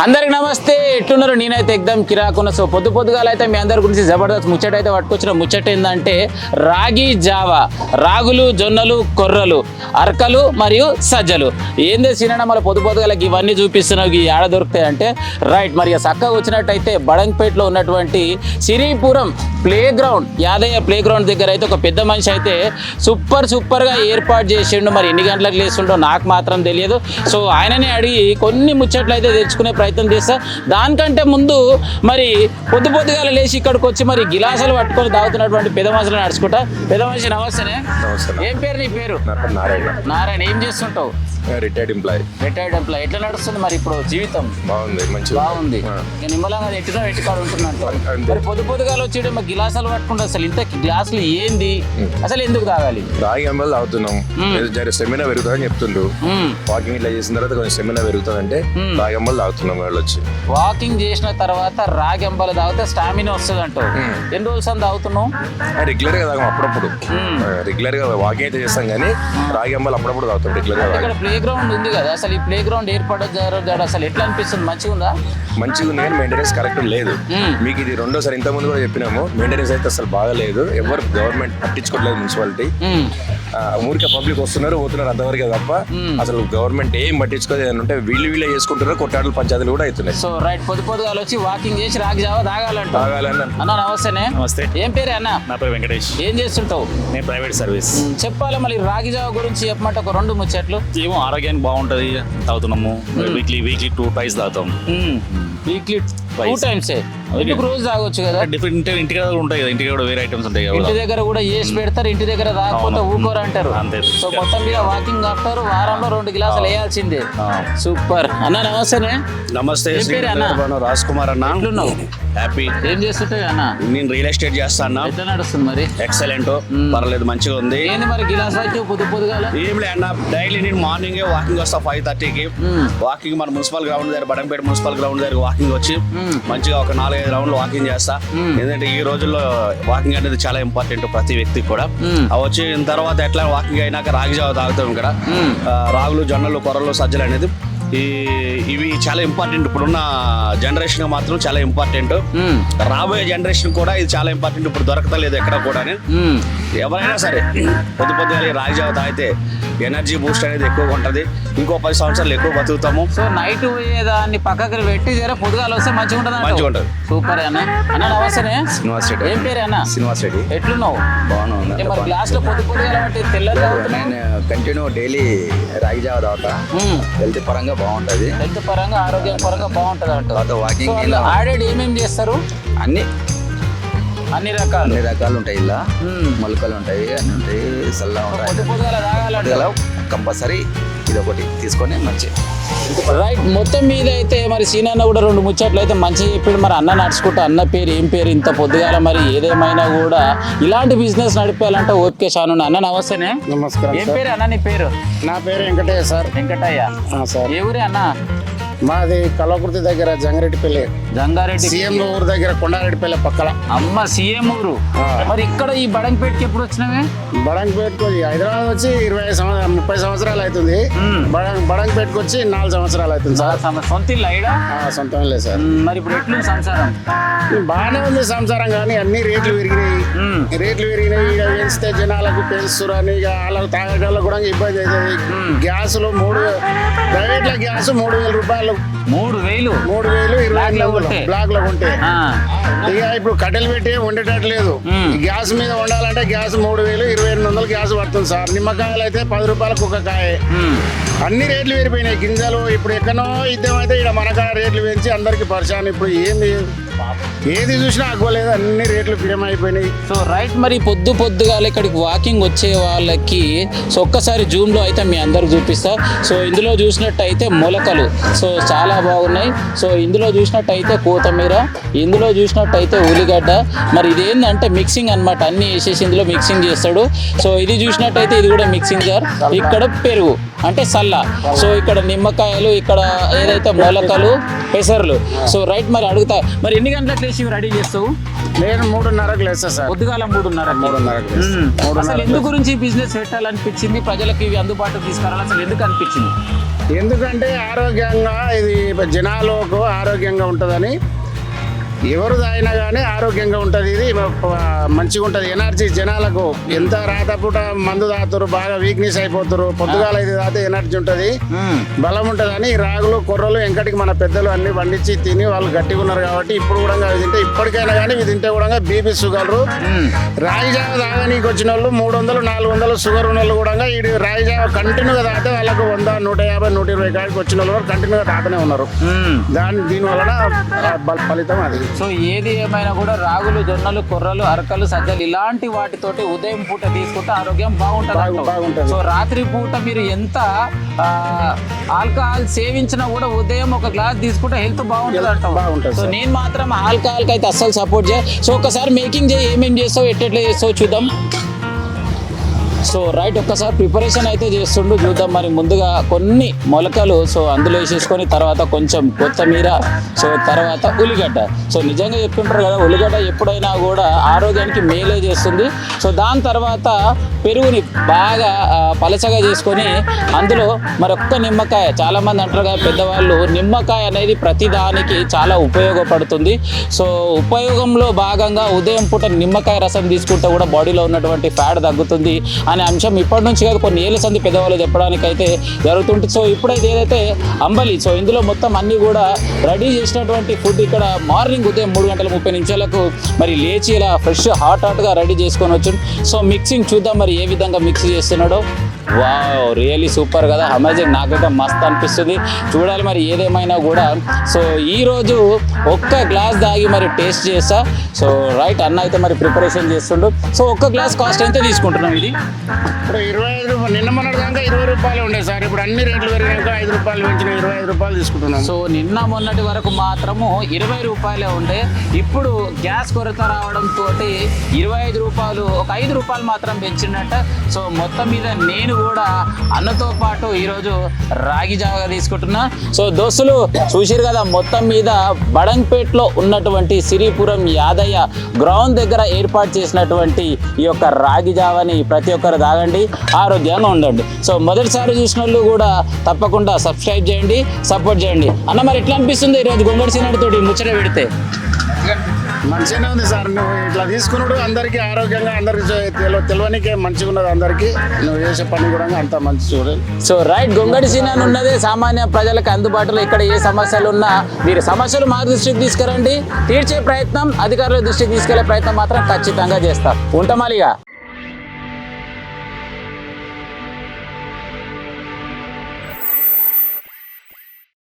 అందరికి నమస్తే, ఎట్లున్నారు? నేనైతే ఎగ్దమ్ కిరాకున్నా. సో పొద్దుగాల అయితే మీ అందరి గురించి జబర్దస్త్ ముచ్చట అయితే పట్టుకొచ్చిన. ముచ్చట ఏంటంటే రాగి జావా, రాగులు, జొన్నలు, కొర్రలు, అరకలు మరియు సజ్జలు. ఏందే సినిమా మళ్ళీ పొద్దుగాలకి ఇవన్నీ చూపిస్తున్నావు, ఈ ఆడ దొరుకుతాయి అంటే రైట్. మరి చక్కగా వచ్చినట్టయితే బడంగపేటలో ఉన్నటువంటి Siripuram playground, Yadaiah playground దగ్గర అయితే ఒక పెద్ద మనిషి అయితే సూపర్గా ఏర్పాటు చేసిండు. మరి ఎన్ని గంటలకు లేస్తుండో నాకు మాత్రం తెలియదు. సో ఆయననే అడిగి కొన్ని ముచ్చట్లు అయితే తెచ్చుకునే ప్రయత్నం చేస్తా. దానికంటే ముందు మరి పొద్దుగాల లేచి ఇక్కడికి వచ్చి మరి గిలాసాలు పట్టుకొని తాగుతున్నటువంటి పెద్ద మనుషులు నడుచుకుంటా. పెద్ద మనిషి నమస్తేనే. ఏం పేరు నీ పేరు? నారాయణ. ఏం చేస్తుంటావు? Retired employee. ఎట్లా నడుస్తుంది మరి ఇప్పుడు జీవితం? బాగుంది. నిమ్మలంగా ఎట్టుకాడు ఉంటున్నట్టు. మరి పొద్దుగాల వచ్చి గిలాసాలు పట్టుకుంటా. అసలు ఇంత గ్లాసులు ఏంది, అసలు ఎందుకు తాగాలి? రాగి అంబలు తాగుతున్నాం, స్టెమినా పెరుగుతుందని చెప్తుండ్రు. వాకింగ్ ఇట్లా చేసిన తర్వాత కొంచెం స్టెమినా పెరుగుతుంది అంటే రాగి అంబలు తాగుతున్నాం. వాళ్ళు వచ్చి వాకింగ్ చేసిన తర్వాత రాగి అంబలు తాగితే స్టామినా వస్తుంది అంటావు. ఎన్ని రోజులు అని తాగుతున్నావు? రెగ్యులర్ గా తాగాం, అప్పుడప్పుడు రెగ్యులర్ గా వాకింగ్ అయితే చేస్తాం కానీ రాగి అంబలు అప్పుడప్పుడు తాగుతాం రెగ్యులర్ గా. ఇక్కడ ప్లే గ్రౌండ్ ఉంది కదా, అసలు ఈ ప్లే గ్రౌండ్ ఏర్పడదు అసలు ఎట్లా అనిపిస్తుంది? మంచిగా ఉందా? మంచిగా ఉంది కానీ మెయింటెనెన్స్ కరెక్ట్ లేదు. మీకు ఇది రెండోసారి ఇంత ముందు కూడా చెప్పినాము, మెయింటెనెన్స్ అయితే అసలు బాగాలేదు. ఎవరు గవర్నమెంట్ పట్టించుకోవట్లేదు, మున్సిపాలిటీ. ఊరికే పబ్లిక్ వస్తున్నారు పోతున్నారు అంతవరకే తప్ప అసలు గవర్నమెంట్ ఏం పట్టించుకోదు. అంటే వీళ్ళే చేసుకుంటారు, కొట్టాడలు పంచాయతీలు కూడా అవుతున్నాయి. సో రైట్, పొద్దుగాల వచ్చి వాకింగ్ చేసి రాగి జావా తాగాలని అన్న. నమస్తేనే. నమస్తే. ఏం పేరే అన్న? నా పేరు వెంకటేష్. ఏం చేస్తుంటావు? నేను ప్రైవేట్ సర్వీస్. చెప్పాలి మళ్ళీ రాగి జావా గురించి చెప్పమంటే ఒక రెండు ముచ్చట్లు. ఏమో ఆరోగ్యానికి బాగుంటది, తాగుతున్నాము. వీక్లీ 2 times తాగుతాం. Weekly 2 times. ఎందుకు రోజు తాగొచ్చు కదా? డిఫరెంట్ ఇంటి దగ్గర ఉంటాయి కదా, ఇంటికి కూడా వేరే ఐటమ్స్ ఉంటాయి కదా. ఇంటి దగ్గర కూడా చేసి పెడతారు, ఇంటి దగ్గర తాగకపోతే ఊకోరు అంటారు. అంతే. సో మొత్తం మీద వాకింగ్ ఆఫ్టర్ వారంలో 2 గ్లాసులు వేయాల్సిందే. సూపర్ అన్న. నమస్తేనే. నమస్తే. రాజ్ కుమార్ అన్న. ఎట్లున్నావు? హ్యాపీ. ఏం చేస్తుంటావు అన్న? నేను రియల్ ఎస్టేట్ చేస్తాను. ఎట్లా నడుస్తుంది మరి? ఎక్సలెంట్, పర్లేదు, మంచిగా ఉంది. ఏంది మరి గిలాస్ అయితే పొద్దుగాల? ఏం లే అన్న, డైలీ నేను మార్నింగ్ వాకింగ్ వస్తా 5:30కి. వాకింగ్ మన మున్సిపల్ గ్రౌండ్ దగ్గర, బడంగపేట మున్సిపల్ గ్రౌండ్ దగ్గర వాకింగ్ వచ్చి మంచిగా ఒక 4-5 రౌండ్లు వాకింగ్ చేస్తా. ఎందుకంటే ఈ రోజుల్లో వాకింగ్ అనేది చాలా ఇంపార్టెంట్ ప్రతి వ్యక్తికి కూడా. వచ్చిన తర్వాత ఎట్లా వాకింగ్ అయినాక రాగి జావ తాగుతాం. ఇక్కడ రాగులు, జొన్నలు, కొర్రలు, సజ్జలు అనేది ఇవి చాలా ఇంపార్టెంట్. ఇప్పుడున్న జనరేషన్ మాత్రం చాలా ఇంపార్టెంట్. రాబోయే జనరేషన్ కూడా ఇది చాలా ఇంపార్టెంట్. ఇప్పుడు దొరకతలేదు ఎక్కడ కూడా. ఎవరైనా సరే పొద్దుగాల రాగి జావ తాగితే ఎనర్జీ బూస్ట్ అనేది ఎక్కువగా ఉంటుంది. ఇంకో 10 సంవత్సరాలు ఎక్కువ బతుకుతాము. సో నైట్ దాన్ని పక్కకి పెట్టి జర పొద్దుగాల వస్తే మంచిగా ఉంటుంది. సూపర్ అన్న. అన్న నమస్తే. శ్రీనివాస్ రెడ్డి. ఏం పేరు అన్న? శ్రీనివాస్ రెడ్డి. ఎట్లున్నావు? బాగున్నాను. మరి గ్లాస్ లో పొద్దుగాల బట్టి తెల్లగా నేను కంటిన్యూ డైలీ రాగి జావ తాగుతా. హెల్త్ పరంగా బాగుంటది, హెల్త్ పరంగా, ఆరోగ్యం పరంగా బాగుంటుంది అంట. వాకింగ్ ఆడెడ్ ఏమేమి చేస్తారు? అన్ని రకాలు ఉంటాయి. ఇలా మొలకలు ఉంటాయి, అన్ని ఉంటాయి, సల్లా ఉంటాయి. పొద్దుగాల తాగాలంటే కంపల్సరీ ఇది ఒకటి తీసుకొని మంచి రైట్. మొత్తం మీద అయితే మరి సీనన్న కూడా 2 ముచ్చట్లు అయితే మంచిగా చెప్పాడు. మరి అన్న నడుచుకుంటా. అన్న పేరు ఏం పేరు? ఇంత పొద్దుగాల మరి ఏదేమైనా కూడా ఇలాంటి బిజినెస్ నడిపేయాలంటే ఓపిక చాను. అన్న నమస్తేనే. నమస్కారం. ఏం పేరు అన్న నీ పేరు? నా పేరు వెంకటయ్య సార్. వెంకటయ్య సార్. ఏ ఊరే అన్న? మాది కలవకుర్తి దగ్గర జంగారెడ్డిపల్లి. సీఎం ఊరు దగ్గర కొండారెడ్డిపల్లి పక్కల. అమ్మ సీఎం ఊరు. మరి ఇక్కడ ఈ బడంగపేటకి ఎప్పుడు వచ్చినావే? బడంగపేటకు హైదరాబాద్ వచ్చి 30 సంవత్సరాలు అవుతుంది. బడంగపేటకు వచ్చి 4 సంవత్సరాలు అవుతుంది సార్. సొంత ఇల్లు అయిడా? సొంతం లేదు సార్. మరి ఇప్పుడు ఎట్లుంది సంసారం? బాగానే ఉంది సంసారం, కానీ అన్ని రేట్లు పెరిగినాయి. ఇక పెంచితే జనాలకు పెంచుతారు అని ఇక వాళ్ళకు తాగేటోళ్ళకు కూడా ఇబ్బంది అవుతుంది. గ్యాసులు ప్రైవేట్ల గ్యాస్ 3,000 రూపాయలు. 3,000 20 బ్లాక్ లో ఉంటే ఇక ఇప్పుడు కట్టెలు పెట్టి వండేటట్లేదు. గ్యాస్ మీద వండాలంటే గ్యాస్ 3,000, 2,800 గ్యాస్ పడుతుంది సార్. నిమ్మకాయలు అయితే 10 రూపాయలకు ఒక కాయ. అన్ని రేట్లు పెరిగిపోయినాయి. గింజలు ఇప్పుడు ఎక్కడో ఇద్దామైతే ఇక్కడ మనకాడ రేట్లు పెంచి అందరికి పరిశాన్. ఇప్పుడు ఏది చూసినా అగ్గోలేదు, అన్ని రేట్లు అయిపోయినాయి. So right. మరి పొద్దుగాల ఇక్కడికి వాకింగ్ వచ్చే వాళ్ళకి సో ఒక్కసారి జూమ్లో అయితే మీ అందరికి చూపిస్తా. సో ఇందులో చూసినట్టయితే మొలకలు సో చాలా బాగున్నాయి. సో ఇందులో చూసినట్టయితే కొత్తిమీర, ఇందులో చూసినట్టయితే ఉల్లిగడ్డ. మరి ఇదేంటంటే మిక్సింగ్ అనమాట, అన్ని వేసేసి ఇందులో మిక్సింగ్ చేస్తాడు. సో ఇది చూసినట్టయితే ఇది కూడా మిక్సింగ్ జార్. ఇక్కడ పెరుగు అంటే సల్లా. సో ఇక్కడ నిమ్మకాయలు, ఇక్కడ ఏదైతే మొలకలు, పెసర్లు. So right. మరి అడుగుతా, మరి ఎన్ని గంటలకు లేచి రెడీ చేస్తావు? నేను 3:30కు లేస్తా సార్. పొద్దుగాల 3:30. 3:30కు లేస్తా. అసలు 3:30 ఎందుకు గురించి బిజినెస్ పెట్టాలనిపించింది, ప్రజలకు ఇవి అందుబాటులో తీసుకురావాలి అసలు ఎందుకు అనిపించింది? ఎందుకంటే ఆరోగ్యంగా ఇది జనాలకు ఆరోగ్యంగా ఉంటుందని, ఎవరు తాగినా కానీ ఆరోగ్యంగా ఉంటుంది. ఇది మంచిగా ఉంటుంది. ఎనర్జీ జనాలకు ఎంత రాతపూట మందు తాగుతారు, బాగా వీక్నెస్ అయిపోతారు. పొద్దుగాల ఇది తాగితే ఎనర్జీ ఉంటుంది, బలం ఉంటుంది అని రాగులు కొర్రలు వెంకటికి మన పెద్దలు అన్ని పండించి తిని వాళ్ళు గట్టిగా ఉన్నారు కాబట్టి ఇప్పుడు కూడా అవి తింటే, ఇప్పటికైనా కానీ ఇవి తింటే కూడా బీపీ షుగర్లు. రాగి జావ తాగనీకి వచ్చిన వాళ్ళు 300, 400 షుగర్ ఉన్న వాళ్ళు కూడా ఈ రాగి జావ కంటిన్యూగా తాగితే వాళ్ళకు 100, 150, 120 కాడికి వచ్చిన వాళ్ళు కూడా కంటిన్యూగా తాగుతూనే ఉన్నారు. దీని వలన ఫలితం అది. సో ఏది ఏమైనా కూడా రాగులు, జొన్నలు, కొర్రలు, అరకలు, సజ్జలు ఇలాంటి వాటితోటి ఉదయం పూట తీసుకుంటే ఆరోగ్యం బాగుంటుంది. బాగుంటుంది. సో రాత్రి పూట మీరు ఎంత ఆల్కహాల్ సేవించినా కూడా ఉదయం ఒక గ్లాస్ తీసుకుంటే హెల్త్ బాగుంటుంది అంటాం. బాగుంటుంది. సో నేను మాత్రం ఆల్కహాల్కి అయితే అస్సలు సపోర్ట్ చేయ. సో ఒకసారి మేకింగ్ చేయి, ఏమేమి చేస్తావు, ఎట్లా చేస్తావు చూద్దాం. సో రైట్, ఒక్కసారి ప్రిపరేషన్ అయితే చేస్తుండు, చూద్దాం. మరి ముందుగా కొన్ని మొలకలు సో అందులో వేసేసుకొని తర్వాత కొంచెం కొత్తిమీర, సో తర్వాత ఉల్లిగడ్డ. సో నిజంగా చెప్తుంటారు కదా, ఉల్లిగడ్డ ఎప్పుడైనా కూడా ఆరోగ్యానికి మేలే చేస్తుంది. సో దాని తర్వాత పెరుగుని బాగా పలచగా చేసుకొని అందులో మరొక్క నిమ్మకాయ. చాలామంది అంటారు కదా పెద్దవాళ్ళు, నిమ్మకాయ అనేది ప్రతిదానికి చాలా ఉపయోగపడుతుంది. సో ఉపయోగంలో భాగంగా ఉదయం పూట నిమ్మకాయ రసం తీసుకుంటే కూడా బాడీలో ఉన్నటువంటి ఫ్యాట్ తగ్గుతుంది అనే అంశం ఇప్పటి నుంచి కాదు కొన్ని ఏళ్ళ సంది పెద్దవాళ్ళు చెప్పడానికి అయితే జరుగుతుంటుంది. సో ఇప్పుడైతే ఏదైతే అంబలి, సో ఇందులో మొత్తం అన్నీ కూడా రెడీ చేసినటువంటి ఫుడ్ ఇక్కడ మార్నింగ్ ఉదయం 3:30 మరి లేచి ఇలా ఫ్రెష్ హాట్గా రెడీ చేసుకొని వచ్చాను. సో మిక్సింగ్ చూద్దాం మరి ఏ విధంగా మిక్స్ చేస్తున్నాడో. వావ్, రియల్లీ సూపర్ కదా, అమేజింగ్. నాకైతే మస్త్ అనిపిస్తుంది, చూడాలి మరి ఏదేమైనా కూడా. సో ఈరోజు ఒక్క గ్లాస్ దాగి మరి టేస్ట్ చేస్తా. సో రైట్, అన్న అయితే మరి ప్రిపరేషన్ చేస్తుండు. సో ఒక్క గ్లాస్ కాస్ట్ ఎంత తీసుకుంటున్నాం? ఇది ఇప్పుడు 25 రూపాయలు, నిన్న మొన్నటి దాకా 20 రూపాయలు ఉండే సార్. ఇప్పుడు అన్ని రేట్లు పెరిగినాక 5 రూపాయలు పెంచిన 25 రూపాయలు తీసుకుంటున్నాం. సో నిన్న మొన్నటి వరకు మాత్రము 20 రూపాయలే ఉండే. ఇప్పుడు గ్యాస్ కొరత రావడంతో 25 రూపాయలు, ఒక 5 రూపాయలు మాత్రం పెంచినట్ట. సో మొత్తం మీద నేను కూడా అన్నతో పాటు ఈరోజు రాగి జావగా తీసుకుంటున్నా. సో దోస్తులు చూసిరు కదా, మొత్తం మీద బడంగ్పేట్లో ఉన్నటువంటి సిరిపురం యాదయ్య గ్రౌండ్ దగ్గర ఏర్పాటు చేసినటువంటి ఈ యొక్క రాగి జావని ప్రతి ఒక్కరు తాగండి, ఆరోగ్యంగా ఉండండి. సో మొదటిసారి చూసిన వాళ్ళు కూడా తప్పకుండా సబ్స్క్రైబ్ చేయండి, సపోర్ట్ చేయండి. అన్న మరి ఎట్లా అనిపిస్తుంది ఈరోజు గొంగడి సినాడితోటి ముచ్చట పెడితే? మంచిగానే ఉంది సార్. నువ్వు ఇట్లా తీసుకున్నాడు అందరికీ ఆరోగ్యంగా, అందరికి తెలియనికే మంచిగా ఉన్నది. అందరికీ నువ్వు చేసే పని కూడా అంత మంచి చూడాలి. సో రైట్, గొంగడి సినాన్ ఉన్నదే సామాన్య ప్రజలకు అందుబాటులో. ఇక్కడ ఏ సమస్యలు ఉన్నా మీరు సమస్యలు మా దృష్టికి తీసుకురండి, తీర్చే ప్రయత్నం, అధికారుల దృష్టికి తీసుకెళ్లే ప్రయత్నం మాత్రం ఖచ్చితంగా చేస్తాం. ఉంటామాలిగా.